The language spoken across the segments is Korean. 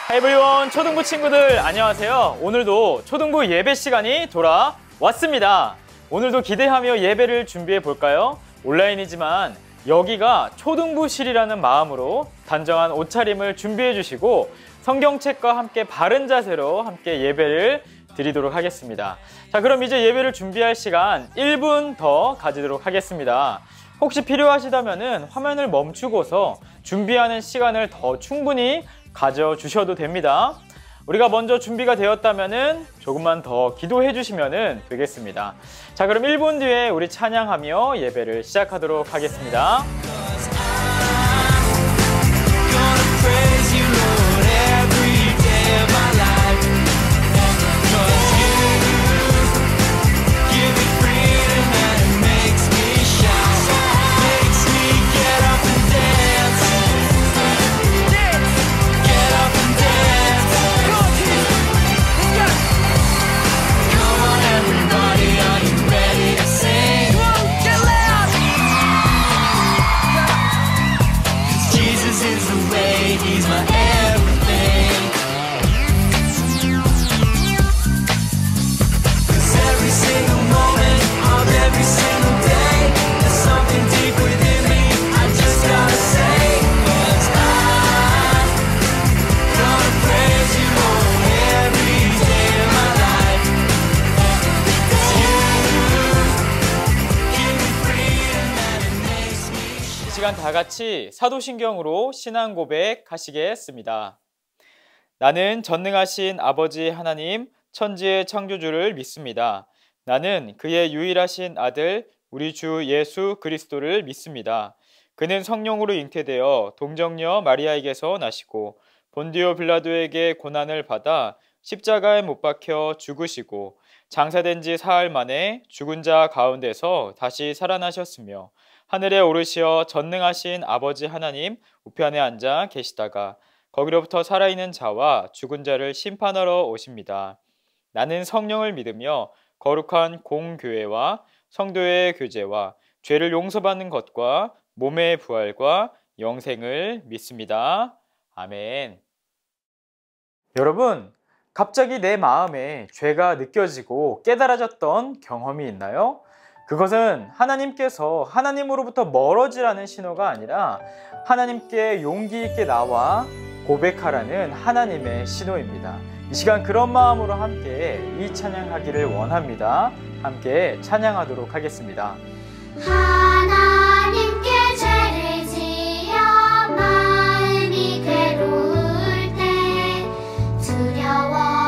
에브리원 초등부 친구들 안녕하세요. 오늘도 초등부 예배 시간이 돌아왔습니다. 오늘도 기대하며 예배를 준비해 볼까요? 온라인이지만 여기가 초등부실이라는 마음으로 단정한 옷차림을 준비해 주시고 성경책과 함께 바른 자세로 함께 예배를 드리도록 하겠습니다. 자, 그럼 이제 예배를 준비할 시간 1분 더 가지도록 하겠습니다. 혹시 필요하시다면 화면을 멈추고서 준비하는 시간을 더 충분히 가져주셔도 됩니다. 우리가 먼저 준비가 되었다면 조금만 더 기도해 주시면 되겠습니다. 자, 그럼 1분 뒤에 우리 찬양하며 예배를 시작하도록 하겠습니다. 다 같이 사도신경으로 신앙 고백하시겠습니다. 나는 전능하신 아버지 하나님 천지의 창조주를 믿습니다. 나는 그의 유일하신 아들 우리 주 예수 그리스도를 믿습니다. 그는 성령으로 잉태되어 동정녀 마리아에게서 나시고 본디오 빌라도에게 고난을 받아 십자가에 못 박혀 죽으시고 장사된 지 사흘 만에 죽은 자 가운데서 다시 살아나셨으며 하늘에 오르시어 전능하신 아버지 하나님 우편에 앉아 계시다가 거기로부터 살아있는 자와 죽은 자를 심판하러 오십니다. 나는 성령을 믿으며 거룩한 공교회와 성도의 교제와 죄를 용서받는 것과 몸의 부활과 영생을 믿습니다. 아멘. 여러분, 갑자기 내 마음에 죄가 느껴지고 깨달아졌던 경험이 있나요? 그것은 하나님께서 하나님으로부터 멀어지라는 신호가 아니라 하나님께 용기 있게 나와 고백하라는 하나님의 신호입니다. 이 시간 그런 마음으로 함께 이 찬양하기를 원합니다. 함께 찬양하도록 하겠습니다. 하나님께 죄를 지어 마음이 괴로울 때 두려워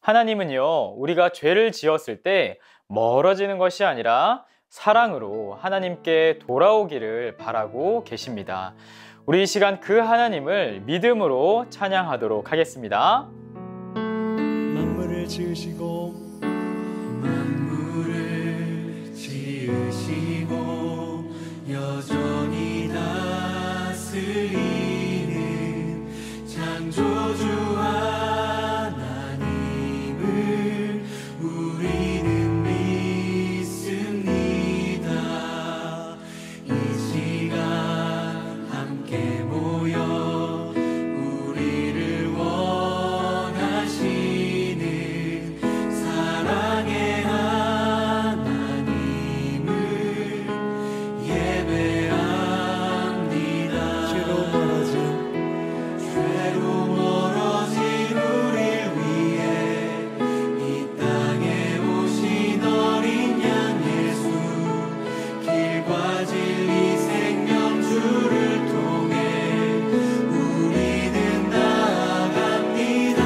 하나님은요, 우리가 죄를 지었을 때 멀어지는 것이 아니라 사랑으로 하나님께 돌아오기를 바라고 계십니다. 우리 이 시간 그 하나님을 믿음으로 찬양하도록 하겠습니다. 만물을 지으시고 만물을 지으시고 여전히 다스리는 창조주 하나님을 우리는 믿습니다. 이 시간 함께 모여 우리를 원하시는 사랑의 하나님을 예배합니다. 죄로 멀어진 우릴 위해 이 땅에 오신 어린 양 예수, 길과 진리 생명주를 통해 우리는 나아갑니다.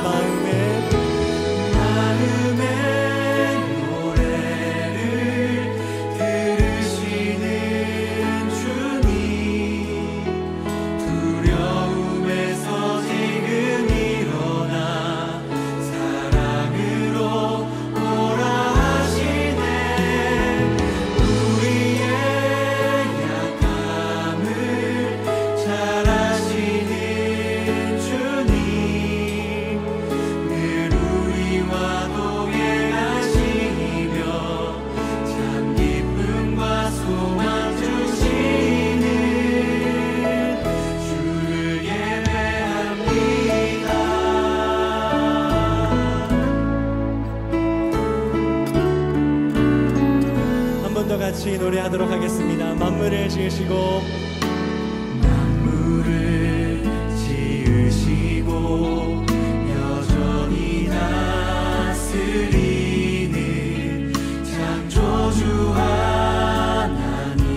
마음의 노래를 들으시는 주님, 두려움에서 지금 일어나 사랑으로 오라 하시네. 우리의 약함을 잘 아시는 주님, 늘 우리와 동행하시며 참 기쁨과 소망 주시는 주를 예배합니다. 한 번 더 같이 노래하도록 하겠습니다. 만물을 지으시고 만물을 지으시고 여전히 다스리는 창조주 하나님을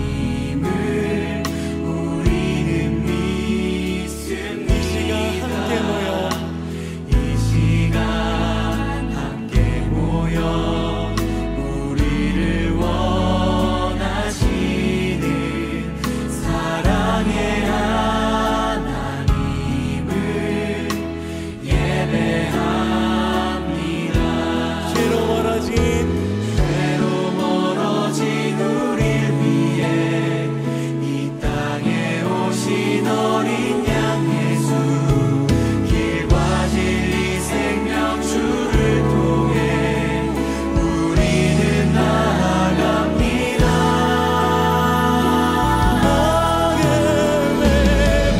우리는 믿습니다. 이 시간 함께 모여 우리를 원하시는 사랑의 하나님을 예배합니다. 죄로 멀어진 우릴 위해 이 땅에 오신 어린 양 예수, 길과 진리 생명주를 통해 우리는 나아갑니다.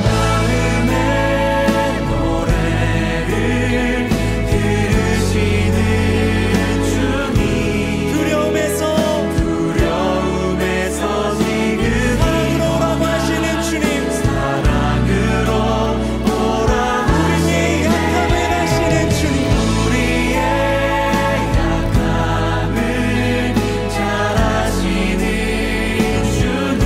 마음의 노래를 들으시는 주님, 두려움에서 지금 사랑으로라고 하시는 주님, 사랑으로 오라 우리의 약함을 아시는 주님, 우리의 약함을 잘 아시는 주님,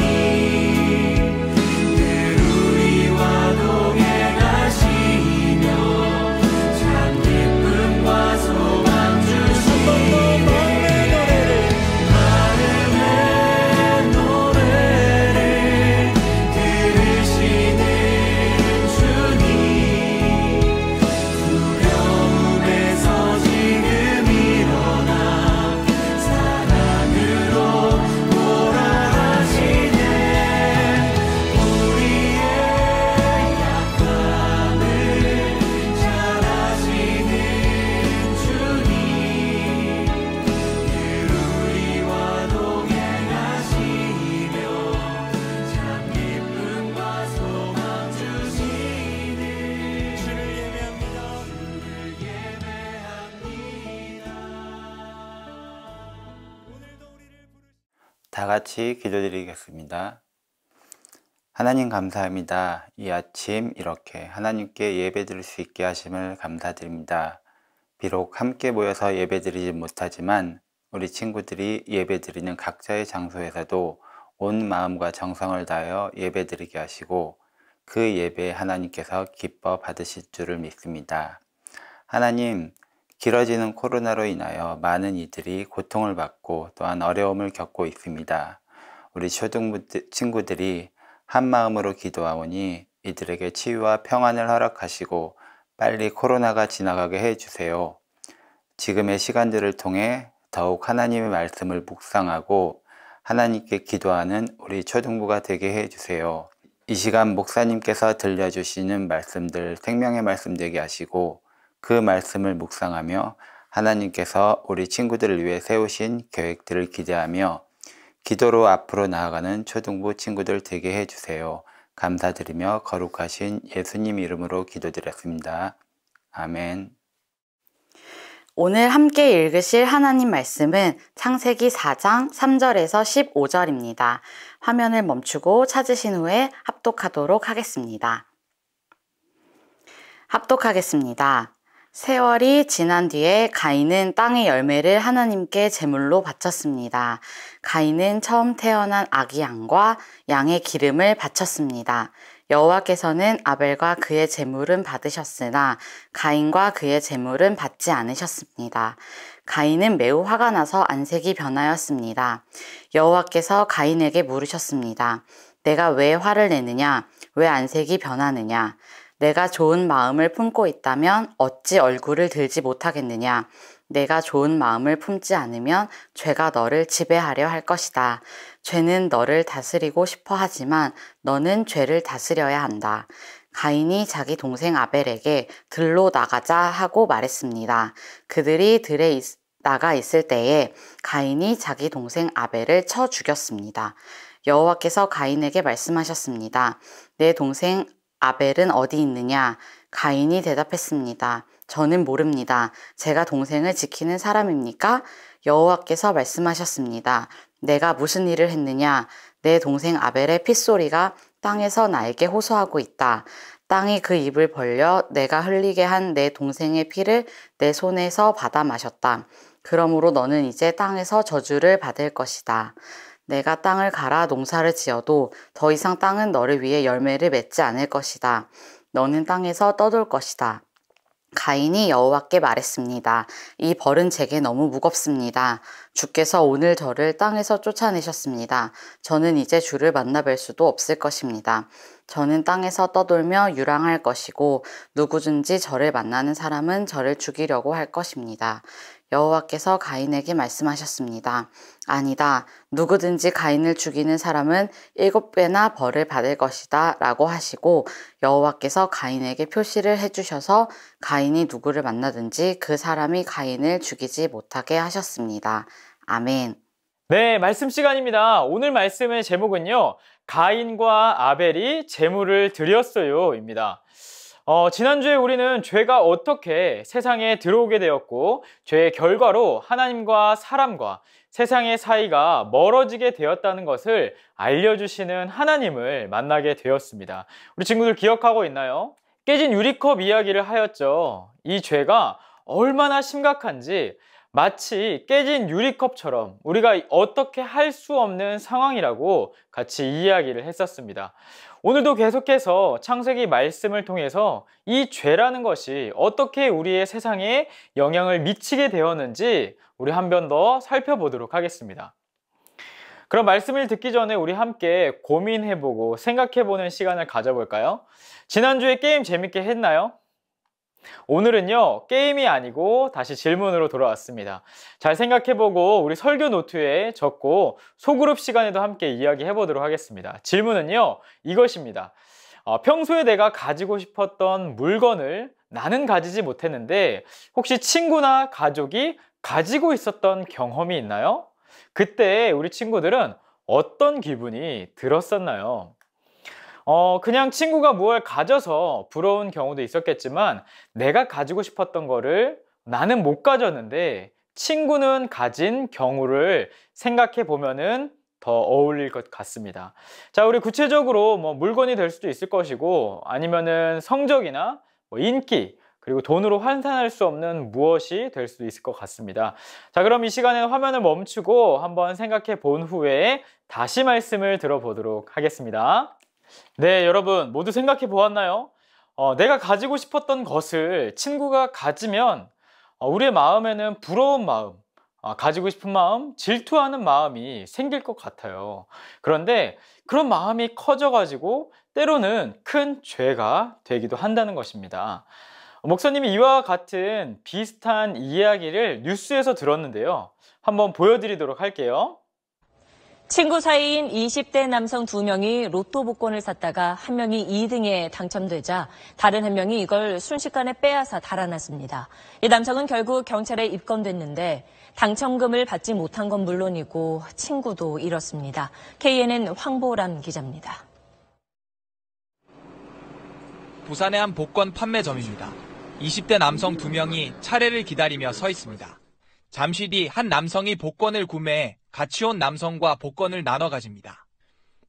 늘 우리와 동행하시며 참 기쁨과 소망 주시는 마음의 노래를 들으시는 주님, 두려움에서 지금 일어나 사랑으로 오라 하시네. 우리의 약함을 잘 아시는 주님, 늘 우리와 동행하시며 참 기쁨과 소망 주시는 주를 예배합니다. 다 같이 기도드리겠습니다. 하나님 감사합니다. 이 아침 이렇게 하나님께 예배드릴 수 있게 하심을 감사드립니다. 비록 함께 모여서 예배드리지 못하지만 우리 친구들이 예배드리는 각자의 장소에서도 온 마음과 정성을 다하여 예배드리게 하시고 그 예배에 하나님께서 기뻐 받으실 줄을 믿습니다. 하나님, 길어지는 코로나로 인하여 많은 이들이 고통을 받고 또한 어려움을 겪고 있습니다. 우리 초등부 친구들이 한 마음으로 기도하오니 이들에게 치유와 평안을 허락하시고 빨리 코로나가 지나가게 해주세요. 지금의 시간들을 통해 더욱 하나님의 말씀을 묵상하고 하나님께 기도하는 우리 초등부가 되게 해주세요. 이 시간 목사님께서 들려주시는 말씀들 생명의 말씀 되게 하시고 그 말씀을 묵상하며 하나님께서 우리 친구들을 위해 세우신 계획들을 기대하며 기도로 앞으로 나아가는 초등부 친구들 되게 해주세요. 감사드리며 거룩하신 예수님 이름으로 기도드렸습니다. 아멘. 오늘 함께 읽으실 하나님 말씀은 창세기 4장 3절에서 15절입니다. 화면을 멈추고 찾으신 후에 합독하도록 하겠습니다. 합독하겠습니다. 세월이 지난 뒤에 가인은 땅의 열매를 하나님께 제물로 바쳤습니다. 가인은 처음 태어난 아기 양과 양의 기름을 바쳤습니다. 여호와께서는 아벨과 그의 제물은 받으셨으나 가인과 그의 제물은 받지 않으셨습니다. 가인은 매우 화가 나서 안색이 변하였습니다. 여호와께서 가인에게 물으셨습니다. 내가 왜 화를 내느냐? 왜 안색이 변하느냐? 내가 좋은 마음을 품고 있다면 어찌 얼굴을 들지 못하겠느냐? 내가 좋은 마음을 품지 않으면 죄가 너를 지배하려 할 것이다. 죄는 너를 다스리고 싶어 하지만 너는 죄를 다스려야 한다. 가인이 자기 동생 아벨에게 들로 나가자 하고 말했습니다. 그들이 들에 나가 있을 때에 가인이 자기 동생 아벨을 쳐 죽였습니다. 여호와께서 가인에게 말씀하셨습니다. 내 동생 아벨은 어디 있느냐? 가인이 대답했습니다. 저는 모릅니다. 제가 동생을 지키는 사람입니까? 여호와께서 말씀하셨습니다. 내가 무슨 일을 했느냐? 내 동생 아벨의 핏소리가 땅에서 나에게 호소하고 있다. 땅이 그 입을 벌려 내가 흘리게 한 내 동생의 피를 내 손에서 받아 마셨다. 그러므로 너는 이제 땅에서 저주를 받을 것이다. 내가 땅을 갈아 농사를 지어도 더 이상 땅은 너를 위해 열매를 맺지 않을 것이다. 너는 땅에서 떠돌 것이다. 가인이 여호와께 말했습니다. 이 벌은 제게 너무 무겁습니다. 주께서 오늘 저를 땅에서 쫓아내셨습니다. 저는 이제 주를 만나뵐 수도 없을 것입니다. 저는 땅에서 떠돌며 유랑할 것이고 누구든지 저를 만나는 사람은 저를 죽이려고 할 것입니다. 여호와께서 가인에게 말씀하셨습니다. 아니다. 누구든지 가인을 죽이는 사람은 7배나 벌을 받을 것이다 라고 하시고 여호와께서 가인에게 표시를 해주셔서 가인이 누구를 만나든지 그 사람이 가인을 죽이지 못하게 하셨습니다. 아멘. 네, 말씀 시간입니다. 오늘 말씀의 제목은요, 가인과 아벨이 제물을 드렸어요입니다. 지난주에 우리는 죄가 어떻게 세상에 들어오게 되었고 죄의 결과로 하나님과 사람과 세상의 사이가 멀어지게 되었다는 것을 알려주시는 하나님을 만나게 되었습니다. 우리 친구들 기억하고 있나요? 깨진 유리컵 이야기를 하였죠. 이 죄가 얼마나 심각한지 마치 깨진 유리컵처럼 우리가 어떻게 할 수 없는 상황이라고 같이 이야기를 했었습니다. 오늘도 계속해서 창세기 말씀을 통해서 이 죄라는 것이 어떻게 우리의 세상에 영향을 미치게 되었는지 우리 한 번 더 살펴보도록 하겠습니다. 그럼 말씀을 듣기 전에 우리 함께 고민해보고 생각해보는 시간을 가져볼까요? 지난주에 게임 재밌게 했나요? 오늘은요, 게임이 아니고 다시 질문으로 돌아왔습니다. 잘 생각해보고 우리 설교 노트에 적고 소그룹 시간에도 함께 이야기해보도록 하겠습니다. 질문은요, 이것입니다. 평소에 내가 가지고 싶었던 물건을 나는 가지지 못했는데 혹시 친구나 가족이 가지고 있었던 경험이 있나요? 그때 우리 친구들은 어떤 기분이 들었었나요? 그냥 친구가 무엇을 가져서 부러운 경우도 있었겠지만 내가 가지고 싶었던 거를 나는 못 가졌는데 친구는 가진 경우를 생각해 보면은 더 어울릴 것 같습니다. 자, 우리 구체적으로 물건이 될 수도 있을 것이고 아니면은 성적이나 인기 그리고 돈으로 환산할 수 없는 무엇이 될 수도 있을 것 같습니다. 자, 그럼 이 시간에 화면을 멈추고 한번 생각해 본 후에 다시 말씀을 들어보도록 하겠습니다. 네, 여러분 모두 생각해 보았나요? 내가 가지고 싶었던 것을 친구가 가지면 우리의 마음에는 부러운 마음, 가지고 싶은 마음, 질투하는 마음이 생길 것 같아요. 그런데 그런 마음이 커져가지고 때로는 큰 죄가 되기도 한다는 것입니다. 목사님이 이와 같은 비슷한 이야기를 뉴스에서 들었는데요. 한번 보여드리도록 할게요. 친구 사이인 20대 남성 2명이 로또 복권을 샀다가 한 명이 2등에 당첨되자 다른 한 명이 이걸 순식간에 빼앗아 달아났습니다. 이 남성은 결국 경찰에 입건됐는데 당첨금을 받지 못한 건 물론이고 친구도 잃었습니다. KNN 황보람 기자입니다. 부산의 한 복권 판매점입니다. 20대 남성 2명이 차례를 기다리며 서 있습니다. 잠시 뒤 한 남성이 복권을 구매해 같이 온 남성과 복권을 나눠 가집니다.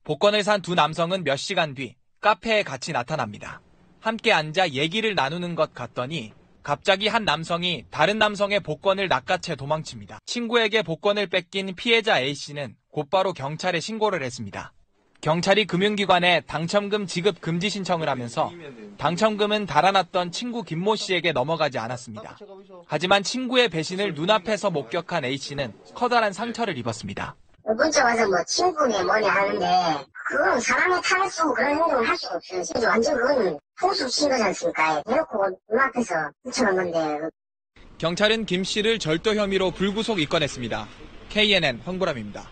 복권을 산 두 남성은 몇 시간 뒤 카페에 같이 나타납니다. 함께 앉아 얘기를 나누는 것 같더니 갑자기 한 남성이 다른 남성의 복권을 낚아채 도망칩니다. 친구에게 복권을 뺏긴 피해자 A씨는 곧바로 경찰에 신고를 했습니다. 경찰이 금융기관에 당첨금 지급 금지 신청을 하면서 당첨금은 달아났던 친구 김모 씨에게 넘어가지 않았습니다. 하지만 친구의 배신을 눈앞에서 목격한 A씨는 커다란 상처를 입었습니다. 문자 와서 뭐 친구네 뭐네 하는데 그건 사람의 탈을 쓰고 그런 행동을 할 수가 없어요. 진짜 완전 그건 풍수 친 거지 않습니까? 대놓고 눈앞에서 훔쳐간 건데. 경찰은 김 씨를 절도 혐의로 불구속 입건했습니다. KNN 황보람입니다.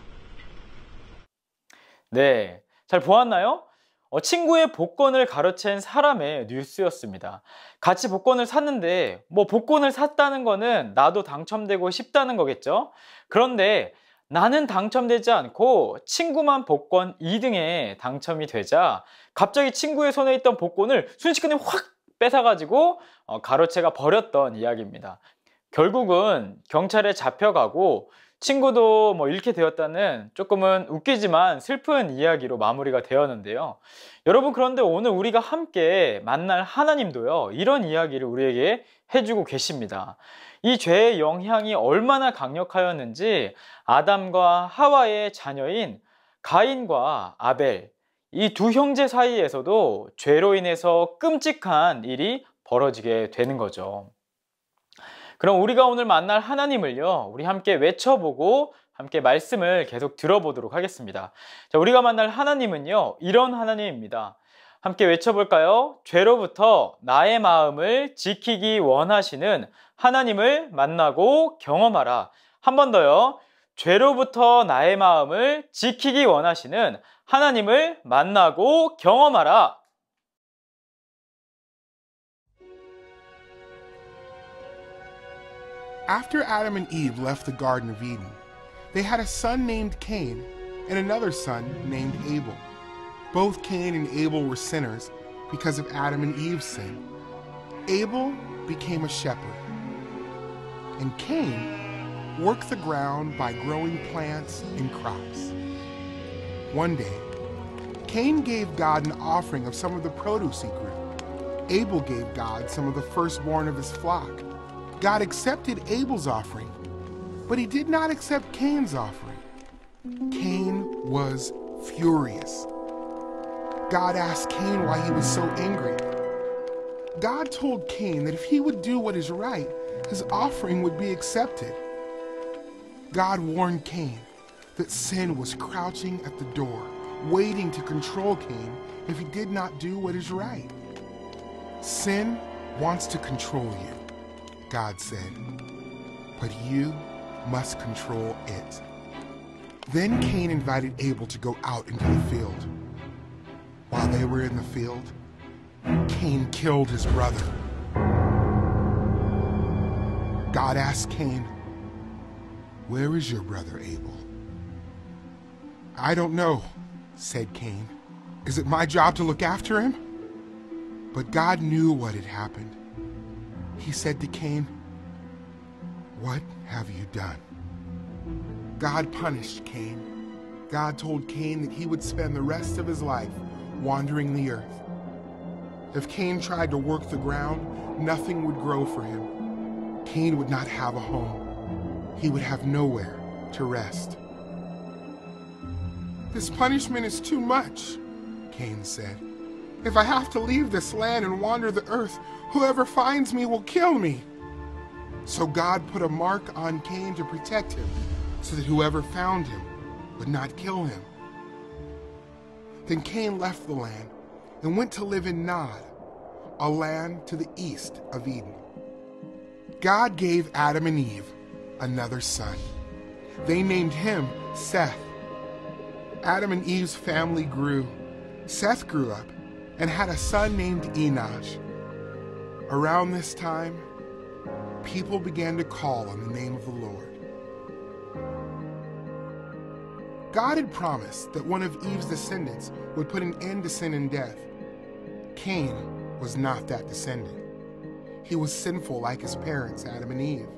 네, 잘 보았나요? 친구의 복권을 가로챈 사람의 뉴스였습니다. 같이 복권을 샀는데 뭐 복권을 샀다는 거는 나도 당첨되고 싶다는 거겠죠? 그런데 나는 당첨되지 않고 친구만 복권 2등에 당첨이 되자 갑자기 친구의 손에 있던 복권을 순식간에 확 뺏어가지고 가로채가 버렸던 이야기입니다. 결국은 경찰에 잡혀가고 친구도 뭐 잃게 되었다는 조금은 웃기지만 슬픈 이야기로 마무리가 되었는데요. 여러분, 그런데 오늘 우리가 함께 만날 하나님도요, 이런 이야기를 우리에게 해주고 계십니다. 이 죄의 영향이 얼마나 강력하였는지 아담과 하와의 자녀인 가인과 아벨, 이 두 형제 사이에서도 죄로 인해서 끔찍한 일이 벌어지게 되는 거죠. 그럼 우리가 오늘 만날 하나님을요, 우리 함께 외쳐보고 함께 말씀을 계속 들어보도록 하겠습니다. 자, 우리가 만날 하나님은요, 이런 하나님입니다. 함께 외쳐볼까요? 죄로부터 나의 마음을 지키기 원하시는 하나님을 만나고 경험하라. 한 번 더요. 죄로부터 나의 마음을 지키기 원하시는 하나님을 만나고 경험하라. After Adam and Eve left the Garden of Eden, they had a son named Cain and another son named Abel. Both Cain and Abel were sinners because of Adam and Eve's sin. Abel became a shepherd, and Cain worked the ground by growing plants and crops. One day, Cain gave God an offering of some of the produce he grew. Abel gave God some of the firstborn of his flock. God accepted Abel's offering, but he did not accept Cain's offering. Cain was furious. God asked Cain why he was so angry. God told Cain that if he would do what is right, his offering would be accepted. God warned Cain that sin was crouching at the door, waiting to control Cain if he did not do what is right. Sin wants to control you, God said, but you must control it. Then Cain invited Abel to go out into the field. While they were in the field, Cain killed his brother. God asked Cain, "Where is your brother Abel?" "I don't know," said Cain. "Is it my job to look after him?" But God knew what had happened. He said to Cain, "What have you done?" God punished Cain. God told Cain that he would spend the rest of his life wandering the earth. If Cain tried to work the ground, nothing would grow for him. Cain would not have a home. He would have nowhere to rest. "This punishment is too much," Cain said. "If I have to leave this land and wander the earth, whoever finds me will kill me." So God put a mark on Cain to protect him, so that whoever found him would not kill him. Then Cain left the land and went to live in Nod. a land to the east of Eden. God gave Adam and Eve another son. They named him Seth. Adam and Eve's family grew. Seth grew up and had a son named Enosh. Around this time, people began to call on the name of the Lord. God had promised that one of Eve's descendants would put an end to sin and death. Cain was not that descendant. He was sinful like his parents, Adam and Eve.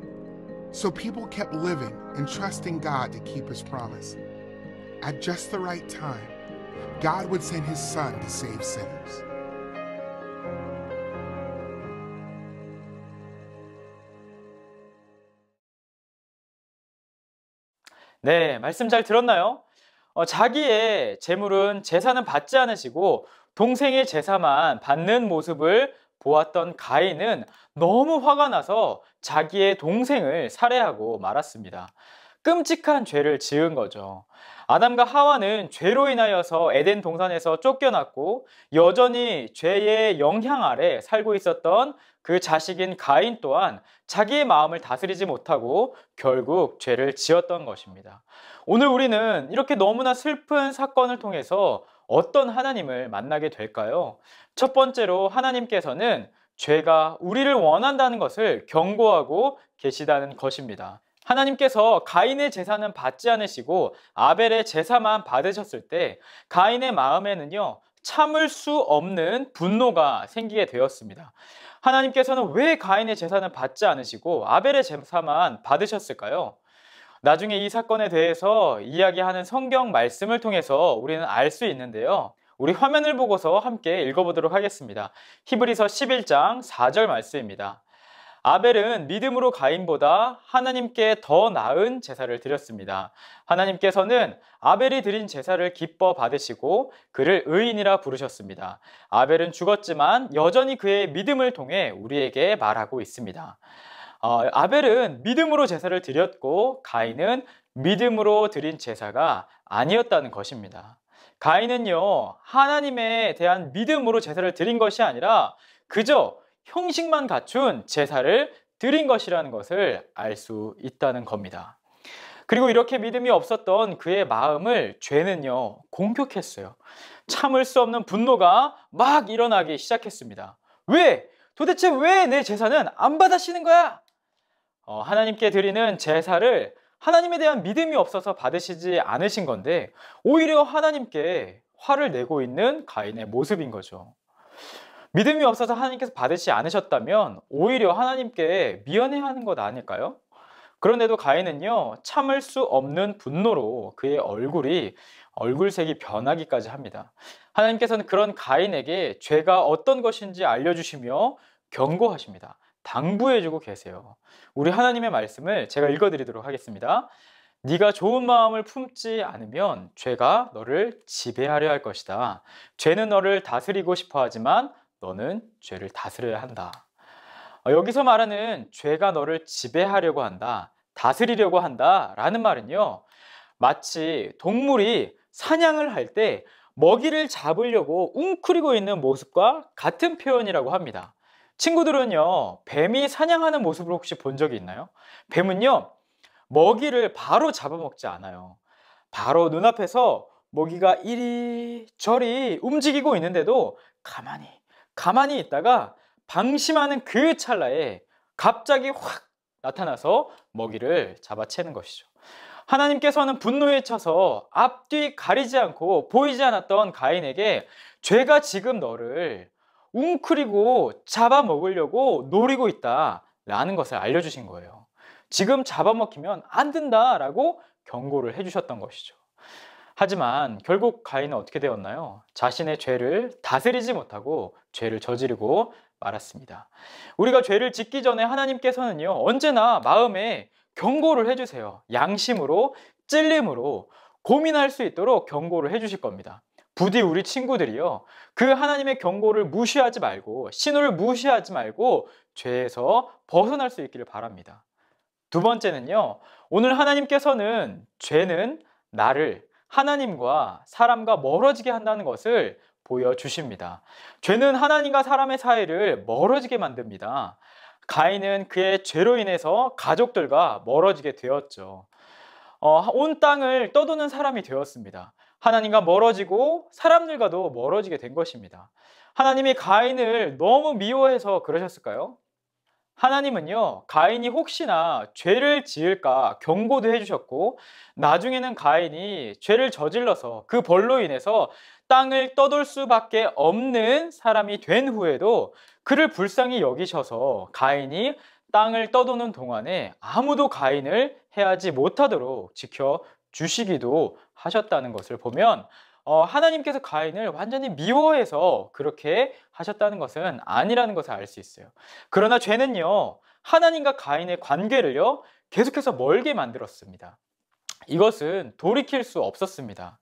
So people kept living and trusting God to keep his promise. At just the right time, God would send his son to save sinners. 네, 말씀 잘 들었나요? 자기의 재물은 제사는 받지 않으시고 동생의 제사만 받는 모습을 보았던 가인은 너무 화가 나서 자기의 동생을 살해하고 말았습니다. 끔찍한 죄를 지은 거죠. 아담과 하와는 죄로 인하여서 에덴 동산에서 쫓겨났고 여전히 죄의 영향 아래 살고 있었던 그 자식인 가인 또한 자기의 마음을 다스리지 못하고 결국 죄를 지었던 것입니다. 오늘 우리는 이렇게 너무나 슬픈 사건을 통해서 어떤 하나님을 만나게 될까요? 첫 번째로 하나님께서는 죄가 우리를 원한다는 것을 경고하고 계시다는 것입니다. 하나님께서 가인의 제사는 받지 않으시고 아벨의 제사만 받으셨을 때 가인의 마음에는요, 참을 수 없는 분노가 생기게 되었습니다. 하나님께서는 왜 가인의 제사는 받지 않으시고 아벨의 제사만 받으셨을까요? 나중에 이 사건에 대해서 이야기하는 성경 말씀을 통해서 우리는 알 수 있는데요. 우리 화면을 보고서 함께 읽어보도록 하겠습니다. 히브리서 11장 4절 말씀입니다. 아벨은 믿음으로 가인보다 하나님께 더 나은 제사를 드렸습니다. 하나님께서는 아벨이 드린 제사를 기뻐 받으시고 그를 의인이라 부르셨습니다. 아벨은 죽었지만 여전히 그의 믿음을 통해 우리에게 말하고 있습니다. 아벨은 믿음으로 제사를 드렸고 가인은 믿음으로 드린 제사가 아니었다는 것입니다. 가인은요, 하나님에 대한 믿음으로 제사를 드린 것이 아니라 그저 형식만 갖춘 제사를 드린 것이라는 것을 알 수 있다는 겁니다. 그리고 이렇게 믿음이 없었던 그의 마음을 죄는요, 공격했어요. 참을 수 없는 분노가 막 일어나기 시작했습니다. 왜? 도대체 왜 내 제사는 안 받으시는 거야? 하나님께 드리는 제사를 하나님에 대한 믿음이 없어서 받으시지 않으신 건데 오히려 하나님께 화를 내고 있는 가인의 모습인 거죠. 믿음이 없어서 하나님께서 받으시지 않으셨다면 오히려 하나님께 미안해하는 것 아닐까요? 그런데도 가인은요, 참을 수 없는 분노로 그의 얼굴색이 변하기까지 합니다. 하나님께서는 그런 가인에게 죄가 어떤 것인지 알려주시며 경고하십니다. 당부해주고 계세요. 우리 하나님의 말씀을 제가 읽어드리도록 하겠습니다. 네가 좋은 마음을 품지 않으면 죄가 너를 지배하려 할 것이다. 죄는 너를 다스리고 싶어 하지만 너는 죄를 다스려야 한다. 여기서 말하는 죄가 너를 지배하려고 한다, 다스리려고 한다 라는 말은요, 마치 동물이 사냥을 할 때 먹이를 잡으려고 웅크리고 있는 모습과 같은 표현이라고 합니다. 친구들은요, 뱀이 사냥하는 모습을 혹시 본 적이 있나요? 뱀은요, 먹이를 바로 잡아먹지 않아요. 바로 눈앞에서 먹이가 이리저리 움직이고 있는데도 가만히 있다가 방심하는 그 찰나에 갑자기 확 나타나서 먹이를 잡아채는 것이죠. 하나님께서는 분노에 차서 앞뒤 가리지 않고 보이지 않았던 가인에게 죄가 지금 너를 웅크리고 잡아먹으려고 노리고 있다라는 것을 알려주신 거예요. 지금 잡아먹히면 안 된다라고 경고를 해주셨던 것이죠. 하지만 결국 가인은 어떻게 되었나요? 자신의 죄를 다스리지 못하고 죄를 저지르고 말았습니다. 우리가 죄를 짓기 전에 하나님께서는요, 언제나 마음에 경고를 해주세요. 양심으로, 찔림으로 고민할 수 있도록 경고를 해주실 겁니다. 부디 우리 친구들이요, 그 하나님의 경고를 무시하지 말고, 신호를 무시하지 말고 죄에서 벗어날 수 있기를 바랍니다. 두 번째는요, 오늘 하나님께서는 죄는 나를 하나님과 사람과 멀어지게 한다는 것을 보여주십니다. 죄는 하나님과 사람의 사이를 멀어지게 만듭니다. 가인은 그의 죄로 인해서 가족들과 멀어지게 되었죠. 온 땅을 떠도는 사람이 되었습니다. 하나님과 멀어지고 사람들과도 멀어지게 된 것입니다. 하나님이 가인을 너무 미워해서 그러셨을까요? 하나님은요, 가인이 혹시나 죄를 지을까 경고도 해주셨고, 나중에는 가인이 죄를 저질러서 그 벌로 인해서 땅을 떠돌 수밖에 없는 사람이 된 후에도 그를 불쌍히 여기셔서 가인이 땅을 떠도는 동안에 아무도 가인을 해하지 못하도록 지켜주시기도 하셨다는 것을 보면 하나님께서 가인을 완전히 미워해서 그렇게 하셨다는 것은 아니라는 것을 알 수 있어요. 그러나 죄는요, 하나님과 가인의 관계를요, 계속해서 멀게 만들었습니다. 이것은 돌이킬 수 없었습니다.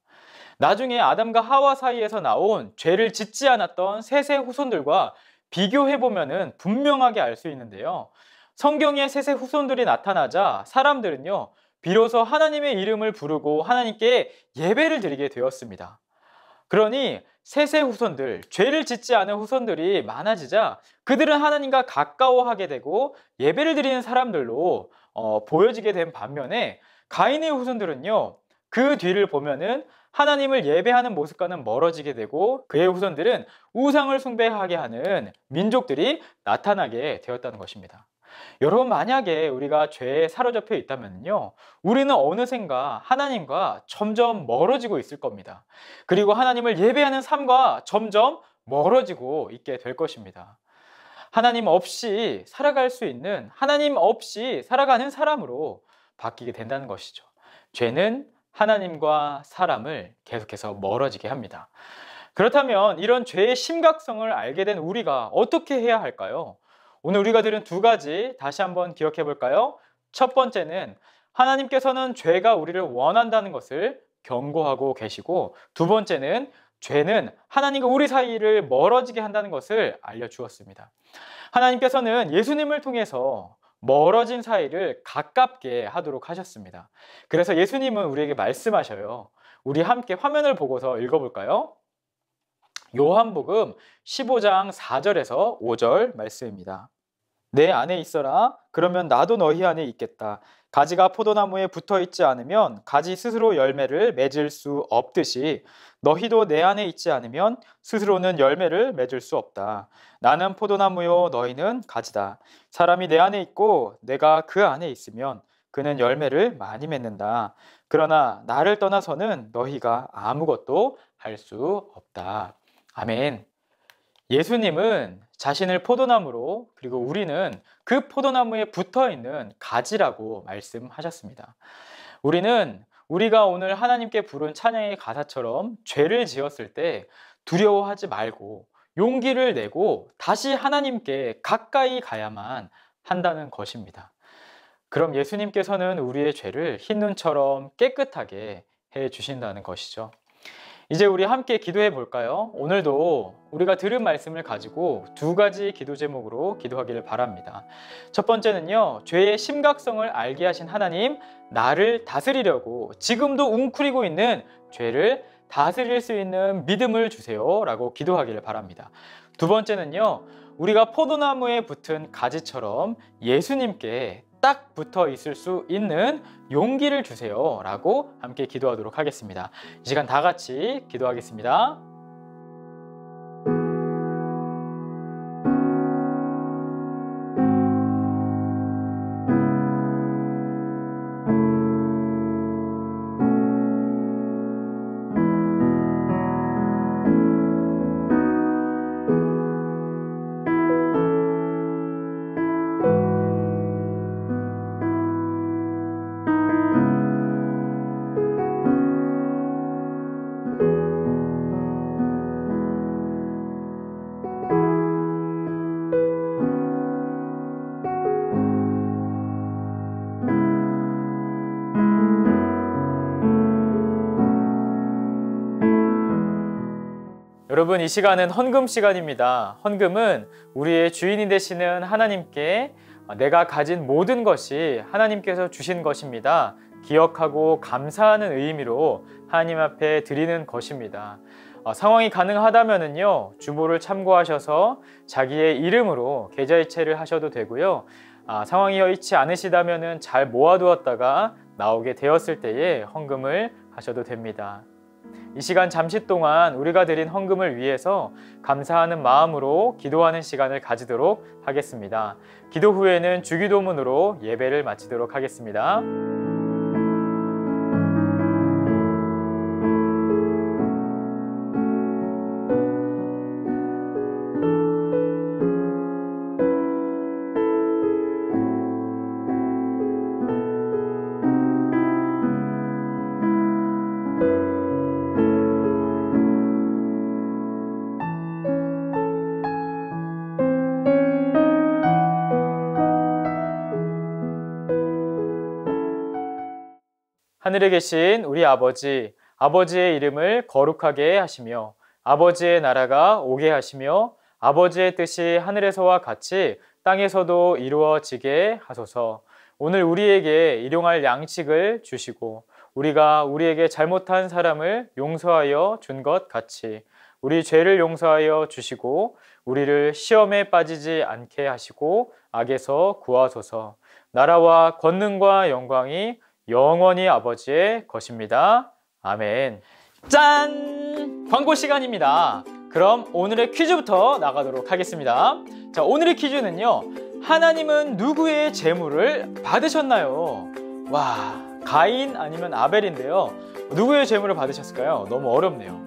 나중에 아담과 하와 사이에서 나온 죄를 짓지 않았던 셋의 후손들과 비교해보면 분명하게 알 수 있는데요. 성경에 셋의 후손들이 나타나자 사람들은요, 비로소 하나님의 이름을 부르고 하나님께 예배를 드리게 되었습니다. 그러니 셋의 후손들, 죄를 짓지 않은 후손들이 많아지자 그들은 하나님과 가까워하게 되고 예배를 드리는 사람들로 보여지게 된 반면에 가인의 후손들은요, 그 뒤를 보면은 하나님을 예배하는 모습과는 멀어지게 되고 그의 후손들은 우상을 숭배하게 하는 민족들이 나타나게 되었다는 것입니다. 여러분, 만약에 우리가 죄에 사로잡혀 있다면요, 우리는 어느샌가 하나님과 점점 멀어지고 있을 겁니다. 그리고 하나님을 예배하는 삶과 점점 멀어지고 있게 될 것입니다. 하나님 없이 살아갈 수 있는, 하나님 없이 살아가는 사람으로 바뀌게 된다는 것이죠. 죄는 하나님과 사람을 계속해서 멀어지게 합니다. 그렇다면 이런 죄의 심각성을 알게 된 우리가 어떻게 해야 할까요? 오늘 우리가 들은 두 가지 다시 한번 기억해 볼까요? 첫 번째는 하나님께서는 죄가 우리를 원한다는 것을 경고하고 계시고, 두 번째는 죄는 하나님과 우리 사이를 멀어지게 한다는 것을 알려주었습니다. 하나님께서는 예수님을 통해서 멀어진 사이를 가깝게 하도록 하셨습니다. 그래서 예수님은 우리에게 말씀하셔요. 우리 함께 화면을 보고서 읽어볼까요? 요한복음 15장 4절에서 5절 말씀입니다. 내 안에 있어라. 그러면 나도 너희 안에 있겠다. 가지가 포도나무에 붙어 있지 않으면 가지 스스로 열매를 맺을 수 없듯이 너희도 내 안에 있지 않으면 스스로는 열매를 맺을 수 없다. 나는 포도나무요 너희는 가지다. 사람이 내 안에 있고 내가 그 안에 있으면 그는 열매를 많이 맺는다. 그러나 나를 떠나서는 너희가 아무것도 할 수 없다. 아멘. 예수님은 자신을 포도나무로, 그리고 우리는 그 포도나무에 붙어있는 가지라고 말씀하셨습니다. 우리가 오늘 하나님께 부른 찬양의 가사처럼 죄를 지었을 때 두려워하지 말고 용기를 내고 다시 하나님께 가까이 가야만 한다는 것입니다. 그럼 예수님께서는 우리의 죄를 흰눈처럼 깨끗하게 해주신다는 것이죠. 이제 우리 함께 기도해 볼까요? 오늘도 우리가 들은 말씀을 가지고 두 가지 기도 제목으로 기도하기를 바랍니다. 첫 번째는요, 죄의 심각성을 알게 하신 하나님, 나를 다스리려고 지금도 웅크리고 있는 죄를 다스릴 수 있는 믿음을 주세요 라고 기도하기를 바랍니다. 두 번째는요, 우리가 포도나무에 붙은 가지처럼 예수님께 딱 붙어 있을 수 있는 용기를 주세요 라고 함께 기도하도록 하겠습니다. 이 시간 다 같이 기도하겠습니다. 여러분, 이 시간은 헌금 시간입니다. 헌금은 우리의 주인이 되시는 하나님께 내가 가진 모든 것이 하나님께서 주신 것입니다. 기억하고 감사하는 의미로 하나님 앞에 드리는 것입니다. 상황이 가능하다면은요, 주보를 참고하셔서 자기의 이름으로 계좌이체를 하셔도 되고요. 상황이 여의치 않으시다면은 잘 모아두었다가 나오게 되었을 때에 헌금을 하셔도 됩니다. 이 시간 잠시 동안 우리가 드린 헌금을 위해서 감사하는 마음으로 기도하는 시간을 가지도록 하겠습니다. 기도 후에는 주기도문으로 예배를 마치도록 하겠습니다. 하늘에 계신 우리 아버지, 아버지의 이름을 거룩하게 하시며 아버지의 나라가 오게 하시며 아버지의 뜻이 하늘에서와 같이 땅에서도 이루어지게 하소서. 오늘 우리에게 일용할 양식을 주시고 우리가 우리에게 잘못한 사람을 용서하여 준 것 같이 우리 죄를 용서하여 주시고 우리를 시험에 빠지지 않게 하시고 악에서 구하소서. 나라와 권능과 영광이 영원히 아버지의 것입니다. 아멘. 짠! 광고 시간입니다. 그럼 오늘의 퀴즈부터 나가도록 하겠습니다. 자, 오늘의 퀴즈는요, 하나님은 누구의 제물을 받으셨나요? 와, 가인 아니면 아벨인데요. 누구의 제물을 받으셨을까요? 너무 어렵네요.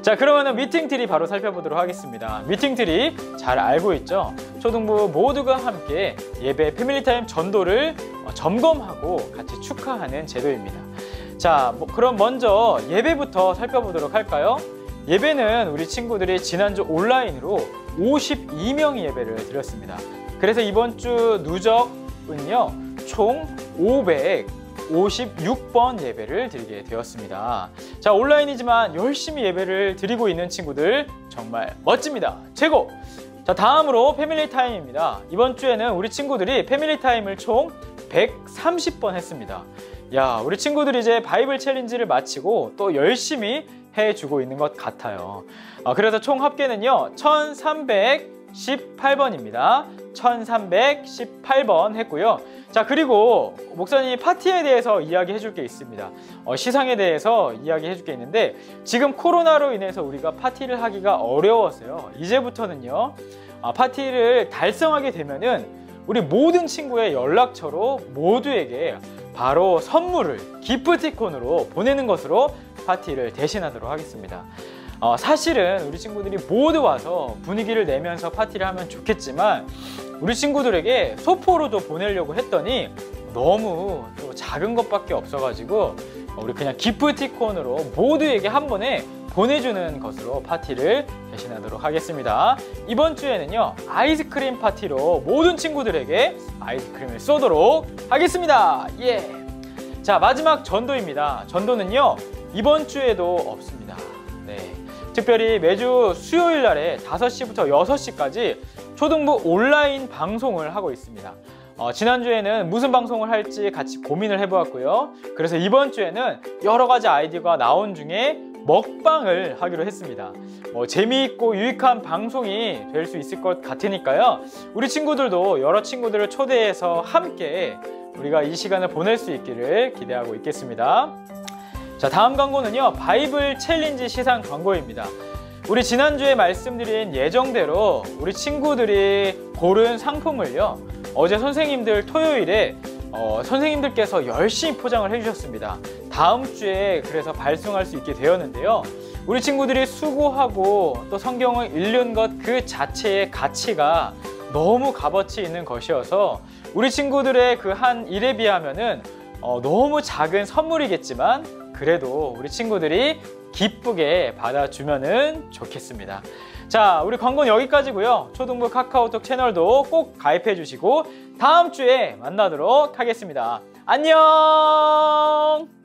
자, 그러면 미팅트리 바로 살펴보도록 하겠습니다. 미팅트리 잘 알고 있죠? 초등부 모두가 함께 예배 패밀리타임 전도를 점검하고 같이 축하하는 제도입니다. 자, 그럼 먼저 예배부터 살펴보도록 할까요? 예배는 우리 친구들이 지난주 온라인으로 52명이 예배를 드렸습니다. 그래서 이번 주 누적은요, 총 556번 예배를 드리게 되었습니다. 자, 온라인이지만 열심히 예배를 드리고 있는 친구들 정말 멋집니다. 최고! 자, 다음으로 패밀리타임입니다. 이번 주에는 우리 친구들이 패밀리타임을 총 130번 했습니다. 야, 우리 친구들이 이제 바이블 챌린지를 마치고 또 열심히 해주고 있는 것 같아요. 그래서 총 합계는요, 1318번입니다. 1318번 했고요. 자, 그리고 목사님이 파티에 대해서 이야기해 줄 게 있습니다. 시상에 대해서 이야기해 줄 게 있는데, 지금 코로나로 인해서 우리가 파티를 하기가 어려웠어요. 이제부터는요, 파티를 달성하게 되면은 우리 모든 친구의 연락처로 모두에게 바로 선물을 기프티콘으로 보내는 것으로 파티를 대신하도록 하겠습니다. 사실은 우리 친구들이 모두 와서 분위기를 내면서 파티를 하면 좋겠지만 우리 친구들에게 소포로도 보내려고 했더니 너무 또 작은 것밖에 없어가지고 우리 그냥 기프티콘으로 모두에게 한 번에 보내주는 것으로 파티를 대신하도록 하겠습니다. 이번 주에는요, 아이스크림 파티로 모든 친구들에게 아이스크림을 쏘도록 하겠습니다. 예! 자, 마지막 전도입니다. 전도는요, 이번 주에도 없습니다. 네. 특별히 매주 수요일 날에 5시부터 6시까지 초등부 온라인 방송을 하고 있습니다. 지난주에는 무슨 방송을 할지 같이 고민을 해보았고요. 그래서 이번 주에는 여러 가지 아이디어가 나온 중에 먹방을 하기로 했습니다. 재미있고 유익한 방송이 될 수 있을 것 같으니까요. 우리 친구들도 여러 친구들을 초대해서 함께 우리가 이 시간을 보낼 수 있기를 기대하고 있겠습니다. 자, 다음 광고는요, 바이블 챌린지 시상 광고입니다. 우리 지난주에 말씀드린 예정대로 우리 친구들이 고른 상품을요, 어제 선생님들 토요일에 선생님들께서 열심히 포장을 해주셨습니다. 다음 주에 그래서 발송할 수 있게 되었는데요. 우리 친구들이 수고하고 또 성경을 읽는 것 그 자체의 가치가 너무 값어치 있는 것이어서 우리 친구들의 그 한 일에 비하면은 너무 작은 선물이겠지만 그래도 우리 친구들이 기쁘게 받아주면은 좋겠습니다. 자, 우리 광고는 여기까지고요. 초등부 카카오톡 채널도 꼭 가입해 주시고 다음 주에 만나도록 하겠습니다. 안녕!